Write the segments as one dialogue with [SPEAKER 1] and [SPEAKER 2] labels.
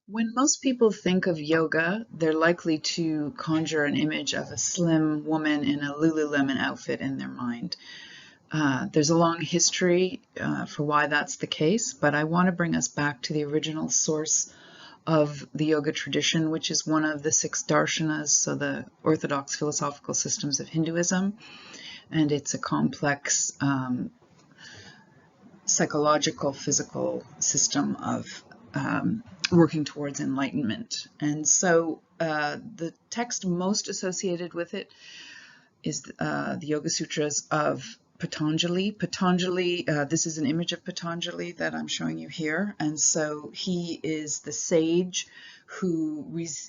[SPEAKER 1] When most people think of yoga, they're likely to conjure an image of a slim woman in a Lululemon outfit in their mind. There's a long history for why that's the case, but I want to bring us back to the original source of the yoga tradition, which is one of the six darshanas, so the orthodox philosophical systems of Hinduism, and it's a complex psychological, physical system of working towards enlightenment. And so the text most associated with it is the Yoga Sutras of Patanjali. Patanjali, this is an image of Patanjali that I'm showing you here. And so he is the sage who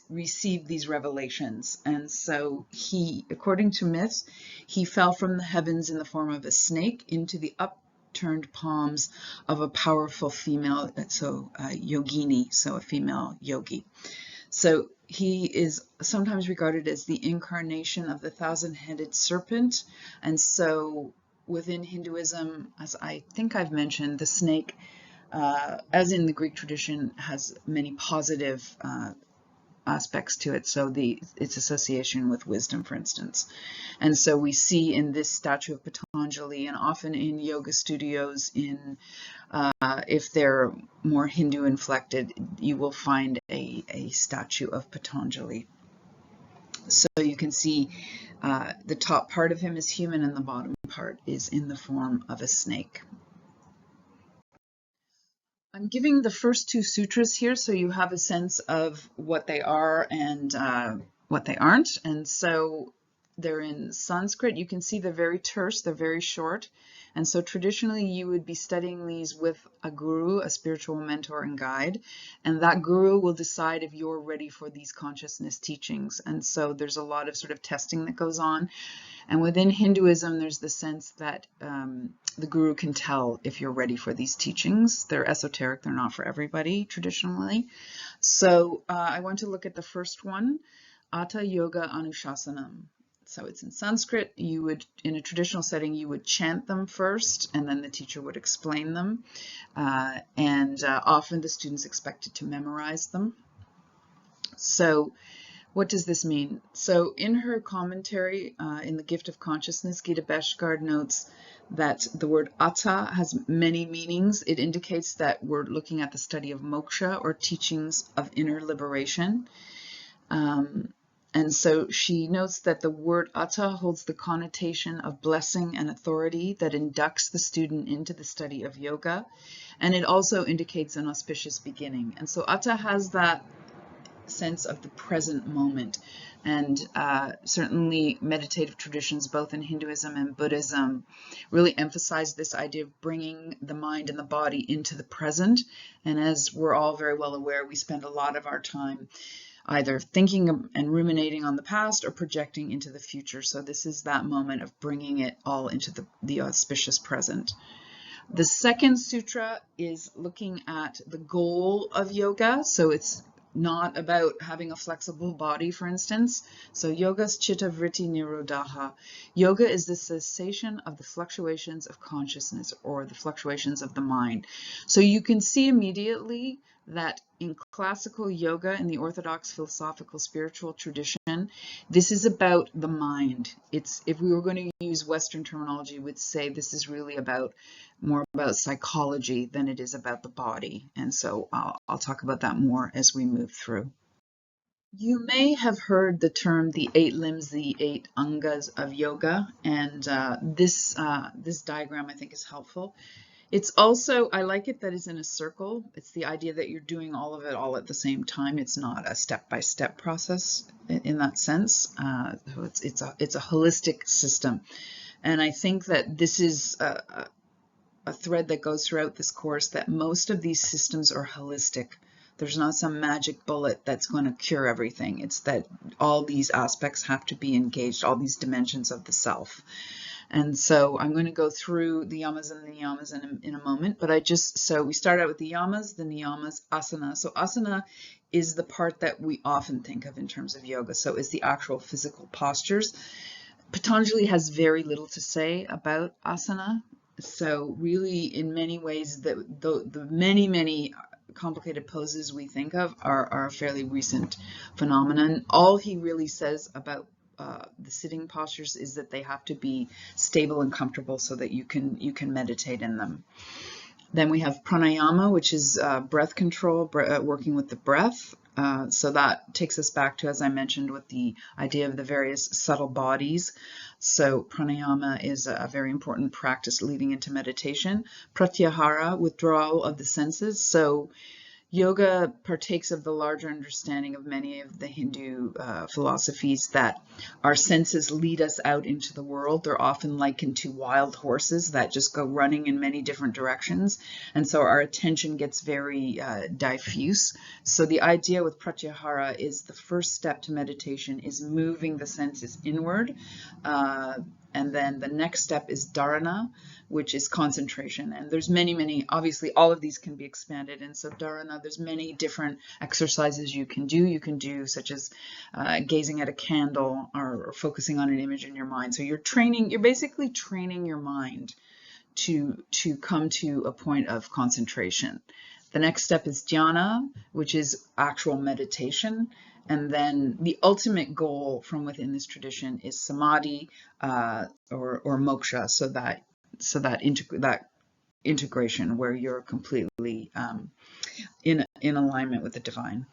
[SPEAKER 1] received these revelations. And so he, according to myths, he fell from the heavens in the form of a snake into the upturned palms of a powerful female, so yogini, so a female yogi. So he is sometimes regarded as the incarnation of the thousand-headed serpent. And so within Hinduism, as I think I've mentioned, the snake, as in the Greek tradition, has many positive aspects to it. So its association with wisdom, for instance. And so we see in this statue of Patanjali, and often in yoga studios, if they're more Hindu inflected, you will find a statue of Patanjali. So you can see the top part of him is human and the bottom part is in the form of a snake. I'm giving the first two sutras here so you have a sense of what they are and what they aren't. And so they're in Sanskrit. You can see they're very terse, they're very short. And so traditionally you would be studying these with a guru, a spiritual mentor and guide, and that guru will decide if you're ready for these consciousness teachings. And so there's a lot of sort of testing that goes on. And within Hinduism, there's the sense that the guru can tell if you're ready for these teachings. They're esoteric, they're not for everybody traditionally. So I want to look at the first one, Atha Yoga Anushasanam. So it's in Sanskrit. You would, in a traditional setting, you would chant them first, and then the teacher would explain them. Often the students expected to memorize them. So what does this mean? So in her commentary in The Gift of Consciousness, Gita Beshgard notes that the word Atha has many meanings. It indicates that we're looking at the study of moksha, or teachings of inner liberation. And so she notes that the word Atha holds the connotation of blessing and authority that inducts the student into the study of yoga. And it also indicates an auspicious beginning. And so Atha has that sense of the present moment. And certainly meditative traditions, both in Hinduism and Buddhism, really emphasize this idea of bringing the mind and the body into the present. And as we're all very well aware, we spend a lot of our time either thinking and ruminating on the past or projecting into the future. So this is that moment of bringing it all into the auspicious present. The second sutra is looking at the goal of yoga. So it's not about having a flexible body, for instance. So yoga's chitta vritti nirodhaha. Yoga is the cessation of the fluctuations of consciousness, or the fluctuations of the mind. So you can see immediately that in classical yoga, in the orthodox philosophical spiritual tradition, this is about the mind. It's, if we were going to use Western terminology, we'd say this is really more about psychology than it is about the body. And so I'll talk about that more as we move through. You may have heard the term the 8 limbs, the 8 angas of yoga, and this diagram I think is helpful. It's also, I like it that it's in a circle. It's the idea that you're doing all of it all at the same time. It's not a step-by-step process in that sense. It's a holistic system. And I think that this is a thread that goes throughout this course, that most of these systems are holistic. There's not some magic bullet that's going to cure everything. It's that all these aspects have to be engaged, all these dimensions of the self. And so I'm going to go through the yamas and the niyamas in a moment, but so we start out with the yamas, the niyamas, asana. So asana is the part that we often think of in terms of yoga. So it's the actual physical postures. Patanjali has very little to say about asana. So really, in many ways, the many complicated poses we think of are a fairly recent phenomenon. All he really says about the sitting postures is that they have to be stable and comfortable so that you can meditate in them. Then we have pranayama, which is breath control, working with the breath. So that takes us back to, as I mentioned, with the idea of the various subtle bodies. So pranayama is a very important practice leading into meditation. Pratyahara, withdrawal of the senses. So yoga partakes of the larger understanding of many of the Hindu philosophies that our senses lead us out into the world. They're often likened to wild horses that just go running in many different directions. And so our attention gets very diffuse. So the idea with pratyahara is the first step to meditation is moving the senses inward. And then the next step is dharana, which is concentration. And there's many, obviously all of these can be expanded. And so dharana, there's many different exercises you can do. You can do such as gazing at a candle or focusing on an image in your mind. So you're basically training your mind to come to a point of concentration. The next step is dhyana, which is actual meditation. And then the ultimate goal from within this tradition is samadhi or moksha, so that integration where you're completely in alignment with the divine.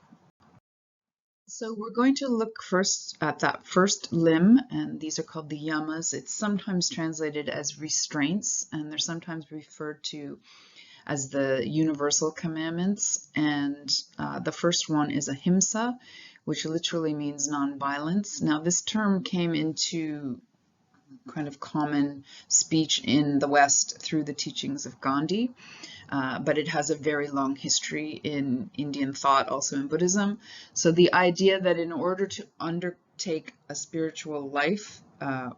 [SPEAKER 1] So we're going to look first at that first limb, and these are called the yamas. It's sometimes translated as restraints, and they're sometimes referred to as the universal commandments. And the first one is ahimsa, which literally means nonviolence. Now, this term came into kind of common speech in the West through the teachings of Gandhi, but it has a very long history in Indian thought, also in Buddhism. So the idea that in order to undertake a spiritual life,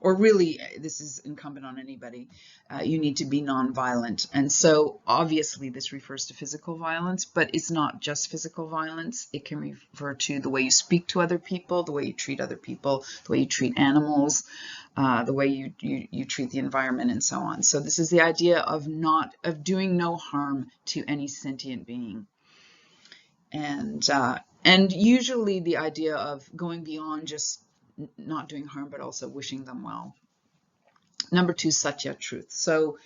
[SPEAKER 1] or really this is incumbent on anybody, you need to be nonviolent. And so obviously this refers to physical violence, but it's not just physical violence. It can refer to the way you speak to other people, the way you treat other people, the way you treat animals, the way you treat the environment, and so on. So this is the idea of doing no harm to any sentient being. And usually the idea of going beyond just not doing harm, but also wishing them well. Number 2, satya, truth. So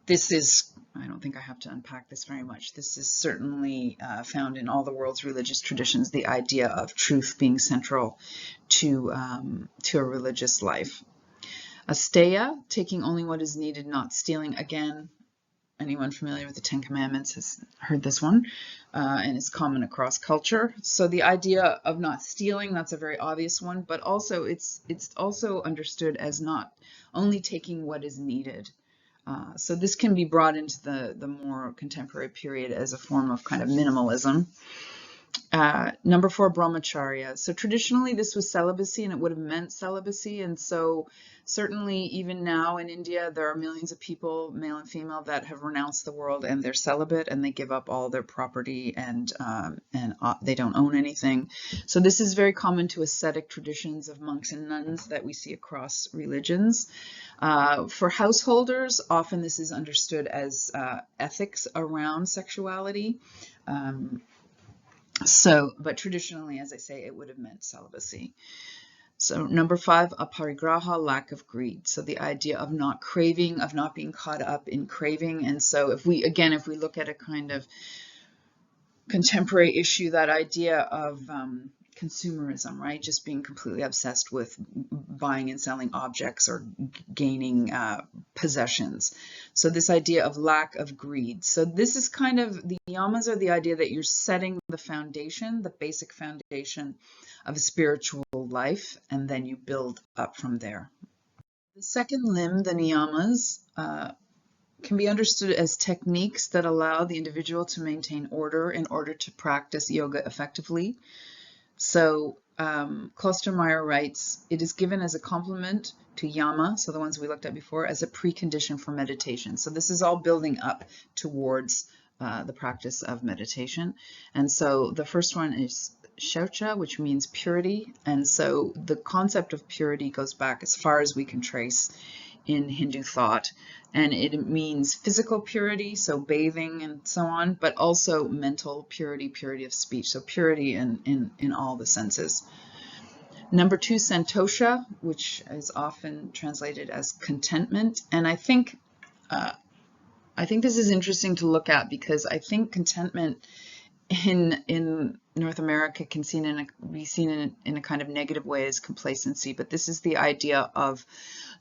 [SPEAKER 1] this is, I don't think I have to unpack this very much. This is certainly found in all the world's religious traditions, the idea of truth being central to a religious life. Asteya, taking only what is needed, not stealing. Again, anyone familiar with the Ten Commandments has heard this one, and it's common across culture. So the idea of not stealing, that's a very obvious one, but also it's also understood as not only taking what is needed. So this can be brought into the more contemporary period as a form of kind of minimalism. Number 4, brahmacharya. So traditionally this was celibacy, and it would have meant celibacy. And so certainly even now in India, there are millions of people, male and female, that have renounced the world and they're celibate and they give up all their property and they don't own anything. So this is very common to ascetic traditions of monks and nuns that we see across religions. For householders, often this is understood as ethics around sexuality. But traditionally, as I say, it would have meant celibacy. So number 5, aparigraha, lack of greed. So the idea of not craving, of not being caught up in craving. And so if we look at a kind of contemporary issue, that idea of consumerism, right? Just being completely obsessed with buying and selling objects or gaining possessions. So this idea of lack of greed. So this is kind of, the yamas are the idea that you're setting the foundation, the basic foundation of a spiritual life, and then you build up from there. The second limb, the niyamas, can be understood as techniques that allow the individual to maintain order in order to practice yoga effectively. So Klostermaier writes, it is given as a complement to yama, so the ones we looked at before, as a precondition for meditation. So this is all building up towards the practice of meditation. And so the first one is shaucha, which means purity. And so the concept of purity goes back as far as we can trace in Hindu thought. And it means physical purity, so bathing and so on, but also mental purity, purity of speech, so purity in all the senses. Number 2, santosha, which is often translated as contentment. And I think this is interesting to look at, because I think contentment in North America can be seen in a kind of negative way as complacency, but this is the idea of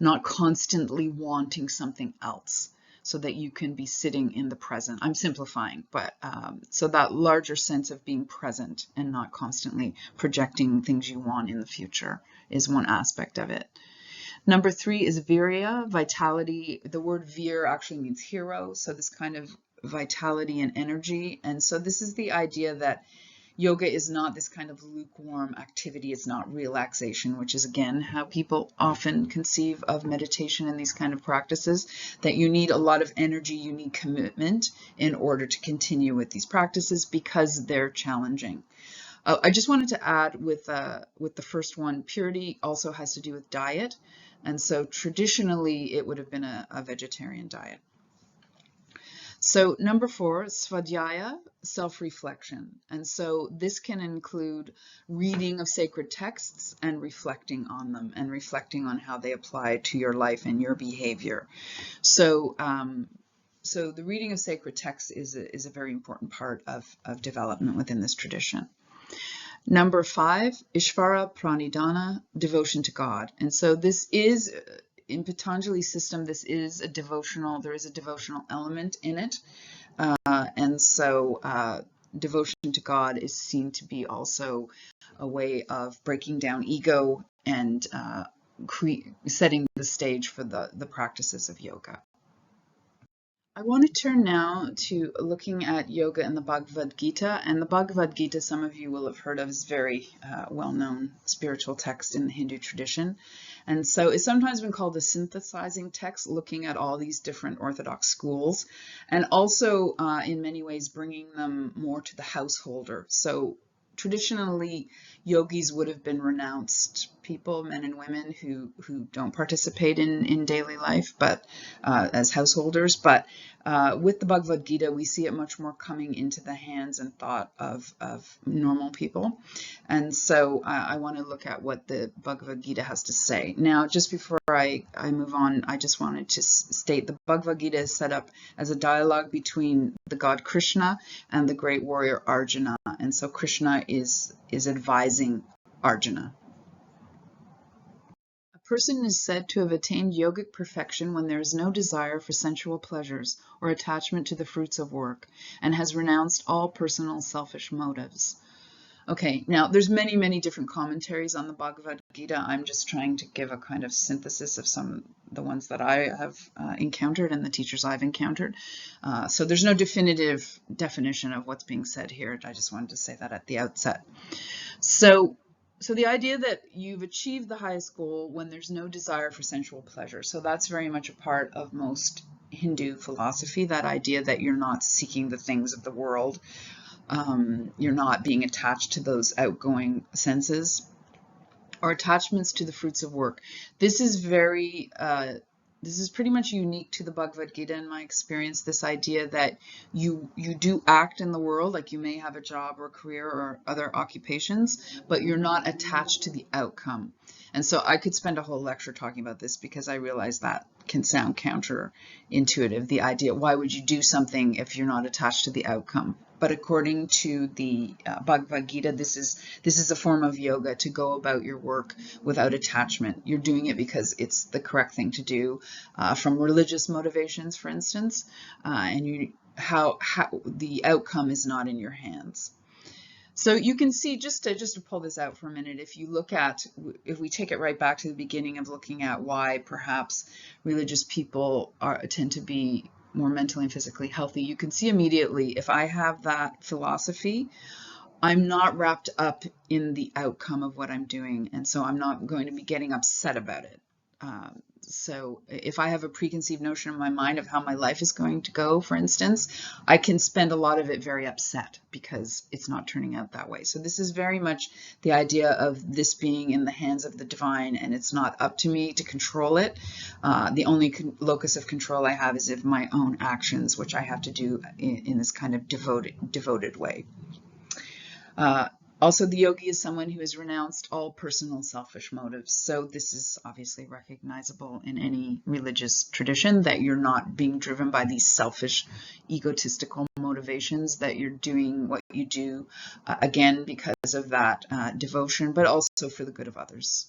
[SPEAKER 1] not constantly wanting something else so that you can be sitting in the present. I'm simplifying, but so that larger sense of being present and not constantly projecting things you want in the future is one aspect of it. Number 3 is virya, vitality. The word vir actually means hero, so this kind of vitality and energy. And so this is the idea that yoga is not this kind of lukewarm activity. It's not relaxation, which is again how people often conceive of meditation and these kind of practices, that you need a lot of energy, you need commitment in order to continue with these practices because they're challenging. I just wanted to add with the first one, purity also has to do with diet. And so traditionally it would have been a vegetarian diet. So number 4, svadhyaya, self-reflection. And so this can include reading of sacred texts and reflecting on them and reflecting on how they apply to your life and your behavior. So so the reading of sacred texts is a very important part of development within this tradition. Number 5, Ishvara Pranidhana, devotion to God. And so this is, in Patanjali's system, this is there is a devotional element in it. And so devotion to God is seen to be also a way of breaking down ego and setting the stage for the practices of yoga. I want to turn now to looking at yoga in the Bhagavad Gita. And the Bhagavad Gita, some of you will have heard of, is very well-known spiritual text in the Hindu tradition. And so it's sometimes been called a synthesizing text, looking at all these different orthodox schools, and also in many ways bringing them more to the householder. So traditionally, yogis would have been renounced people, men and women who don't participate in daily life, but as householders. But with the Bhagavad Gita, we see it much more coming into the hands and thought of normal people. And so I want to look at what the Bhagavad Gita has to say. Now, just before I move on, I just wanted to state the Bhagavad Gita is set up as a dialogue between the god Krishna and the great warrior Arjuna. And so Krishna is advising Arjuna. A person is said to have attained yogic perfection when there is no desire for sensual pleasures or attachment to the fruits of work, and has renounced all personal selfish motives. Okay, now there's many different commentaries on the Bhagavad Gita. I'm just trying to give a kind of synthesis of the ones that I have encountered and the teachers I've encountered. So there's no definitive definition of what's being said here. I just wanted to say that at the outset. So the idea that you've achieved the highest goal when there's no desire for sensual pleasure. So that's very much a part of most Hindu philosophy, that idea that you're not seeking the things of the world. You're not being attached to those outgoing senses or attachments to the fruits of work. This is pretty much unique to the Bhagavad Gita in my experience, this idea that you do act in the world, like you may have a job or a career or other occupations, but you're not attached to the outcome. And so I could spend a whole lecture talking about this, because I realize that can sound counterintuitive, the idea, why would you do something if you're not attached to the outcome? But according to the Bhagavad Gita, this is a form of yoga, to go about your work without attachment. You're doing it because it's the correct thing to do, from religious motivations, for instance, and how the outcome is not in your hands. So you can see, just to pull this out for a minute, if we take it right back to the beginning of looking at why perhaps religious people tend to be more mentally and physically healthy, you can see immediately, if I have that philosophy, I'm not wrapped up in the outcome of what I'm doing, and so I'm not going to be getting upset about it. So if I have a preconceived notion in my mind of how my life is going to go, for instance, I can spend a lot of it very upset because it's not turning out that way. So this is very much the idea of this being in the hands of the divine, and it's not up to me to control it. The only locus of control I have is of my own actions, which I have to do in this kind of devoted way. Also, the yogi is someone who has renounced all personal selfish motives. So this is obviously recognizable in any religious tradition, that you're not being driven by these selfish, egotistical motivations, that you're doing what you do, again, because of that devotion, but also for the good of others.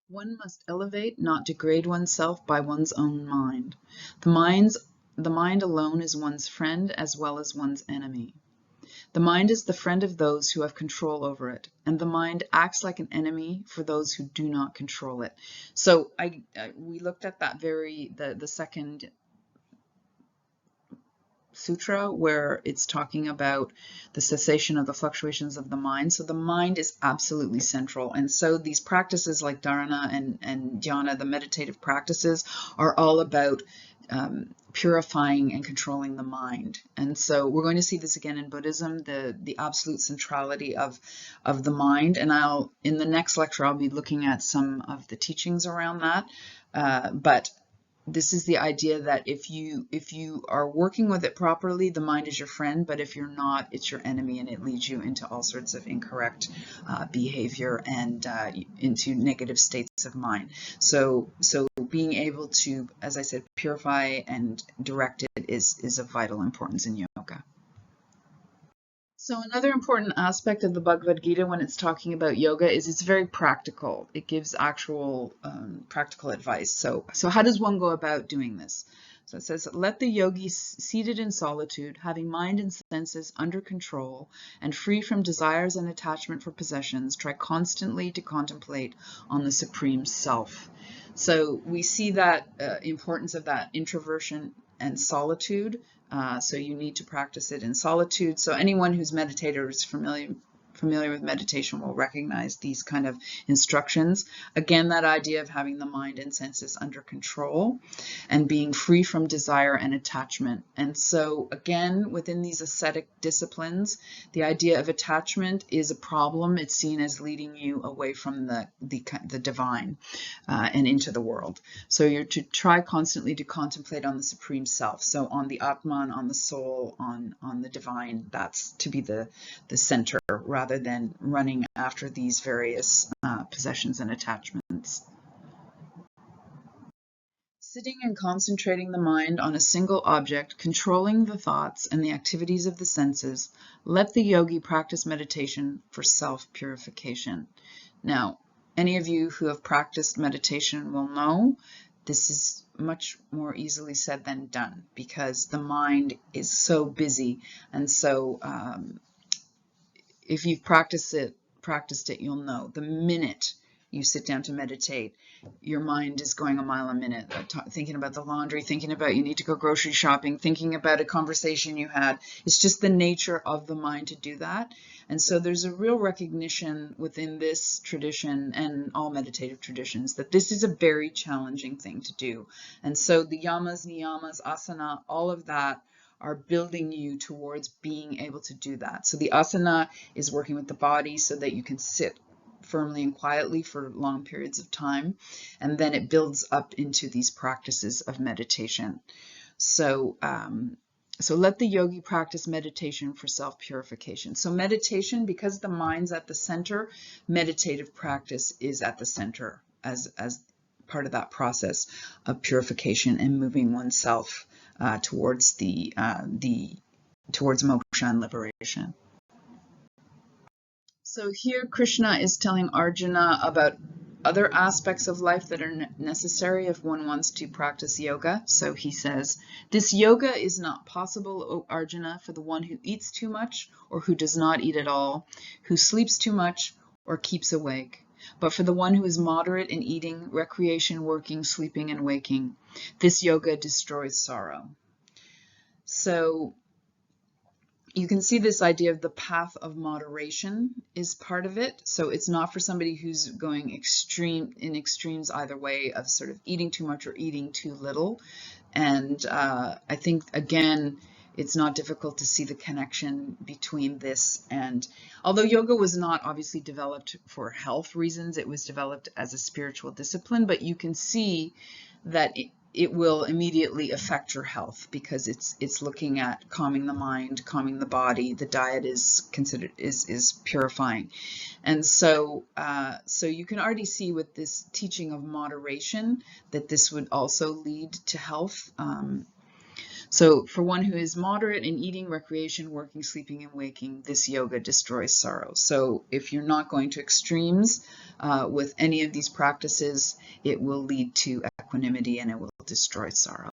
[SPEAKER 1] One must elevate, not degrade oneself by one's own mind. The mind alone is one's friend as well as one's enemy. The mind is the friend of those who have control over it, and the mind acts like an enemy for those who do not control it. So we looked at that the second sutra where it's talking about the cessation of the fluctuations of the mind. So the mind is absolutely central. And so these practices like dharana and dhyana, the meditative practices, are all about purifying and controlling the mind. And so we're going to see this again in Buddhism, the absolute centrality of the mind. And in the next lecture, I'll be looking at some of the teachings around that. But this is the idea that if you are working with it properly, the mind is your friend, but if you're not, it's your enemy, and it leads you into all sorts of incorrect behavior and into negative states of mind. So being able to, as I said, purify and direct it is of vital importance in yoga. So another important aspect of the Bhagavad Gita when it's talking about yoga is it's very practical. It gives actual practical advice. So how does one go about doing this? So it says, let the yogi seated in solitude, having mind and senses under control and free from desires and attachment for possessions, try constantly to contemplate on the Supreme Self. So we see that importance of that introversion and solitude. So you need to practice it in solitude. So anyone who's meditated or is familiar with meditation will recognize these kind of instructions. Again, that idea of having the mind and senses under control and being free from desire and attachment. And so again, within these ascetic disciplines, the idea of attachment is a problem. It's seen as leading you away from the divine and into the world. So you're to try constantly to contemplate on the Supreme Self. So on the Atman, on the soul, on the divine, that's to be the center rather than running after these various possessions and attachments. Sitting and concentrating the mind on a single object, controlling the thoughts and the activities of the senses, let the yogi practice meditation for self-purification. Now, any of you who have practiced meditation will know this is much more easily said than done because the mind is so busy. And so if you've practiced it, you'll know the minute you sit down to meditate, your mind is going a mile a minute, thinking about the laundry, thinking about you need to go grocery shopping, thinking about a conversation you had. It's just the nature of the mind to do that. And so there's a real recognition within this tradition and all meditative traditions that this is a very challenging thing to do. And so the yamas, niyamas, asana, all of that are building you towards being able to do that. So the asana is working with the body so that you can sit firmly and quietly for long periods of time, and then it builds up into these practices of meditation. So let the yogi practice meditation for self-purification. So meditation, because the mind's at the center, meditative practice is at the center as part of that process of purification and moving oneself towards towards moksha and liberation. So here Krishna is telling Arjuna about other aspects of life that are necessary if one wants to practice yoga. So he says, this yoga is not possible, O Arjuna, for the one who eats too much or who does not eat at all, who sleeps too much or keeps awake, but for the one who is moderate in eating, recreation, working, sleeping, and waking. This yoga destroys sorrow. So you can see this idea of the path of moderation is part of it. So it's not for somebody who's going extremes either way of sort of eating too much or eating too little. And I think, again, it's not difficult to see the connection between this and, although yoga was not obviously developed for health reasons, it was developed as a spiritual discipline, but you can see that it will immediately affect your health because it's looking at calming the mind, calming the body. The diet is considered is purifying, and so so you can already see with this teaching of moderation that this would also lead to health. So for one who is moderate in eating, recreation, working, sleeping, and waking, this yoga destroys sorrow. So if you're not going to extremes with any of these practices, it will lead to equanimity and it will destroy sorrow.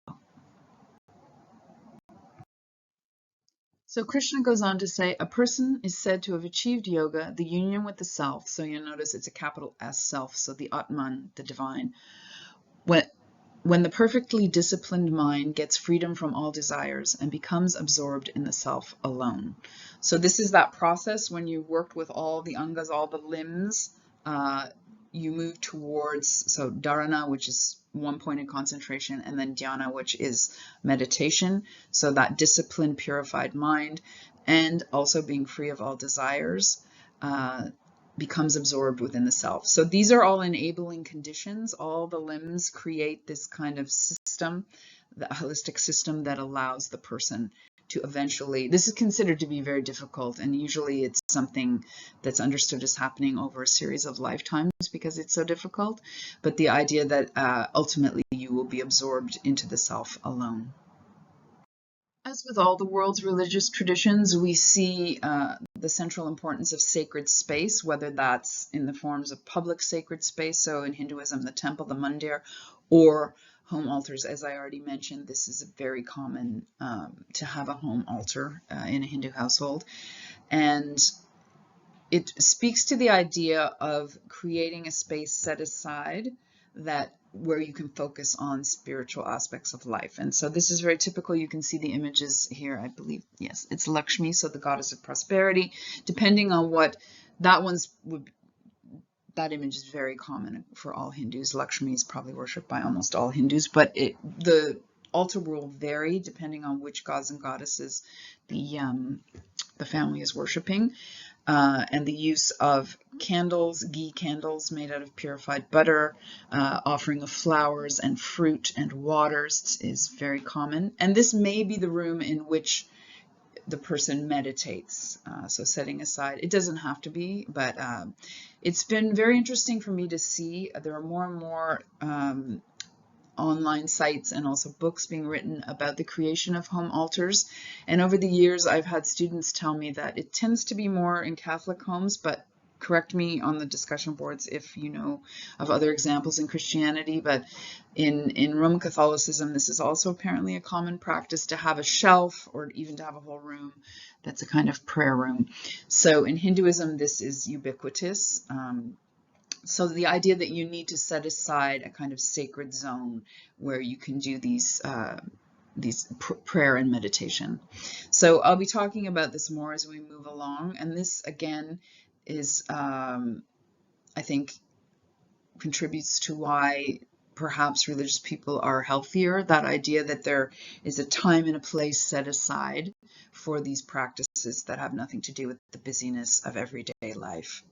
[SPEAKER 1] So Krishna goes on to say, a person is said to have achieved yoga, the union with the self. So you'll notice it's a capital S, self, so the Atman, the divine. When the perfectly disciplined mind gets freedom from all desires and becomes absorbed in the self alone. So this is that process when you worked with all the angas, all the limbs, you move towards, so dharana, which is one pointed concentration, and then dhyana, which is meditation. So that disciplined, purified mind, and also being free of all desires, becomes absorbed within the self. So these are all enabling conditions. All the limbs create this kind of system, the holistic system that allows the person to eventually, this is considered to be very difficult, and usually it's something that's understood as happening over a series of lifetimes because it's so difficult, but the idea that ultimately you will be absorbed into the self alone. As with all the world's religious traditions, we see the central importance of sacred space, whether that's in the forms of public sacred space, so in Hinduism, the temple, the mandir, or home altars. As I already mentioned, this is very common to have a home altar in a Hindu household. And it speaks to the idea of creating a space set aside where you can focus on spiritual aspects of life. And so this is very typical. You can see the images here, I believe. Yes, it's Lakshmi, so the goddess of prosperity. Depending on what that that image is very common for all Hindus. Lakshmi is probably worshipped by almost all Hindus, but the altar will vary depending on which gods and goddesses the family is worshipping. And the use of candles, ghee candles made out of purified butter, offering of flowers and fruit and waters is very common. And this may be the room in which the person meditates. So setting aside, it doesn't have to be, but it's been very interesting for me to see. There are more and more online sites and also books being written about the creation of home altars. And over the years, I've had students tell me that it tends to be more in Catholic homes, but correct me on the discussion boards if you know of other examples in Christianity. But in Roman Catholicism, this is also apparently a common practice to have a shelf or even to have a whole room that's a kind of prayer room. So in Hinduism, this is ubiquitous. So the idea that you need to set aside a kind of sacred zone where you can do these prayer and meditation. So I'll be talking about this more as we move along. And this again is, I think, contributes to why perhaps religious people are healthier. That idea that there is a time and a place set aside for these practices that have nothing to do with the busyness of everyday life.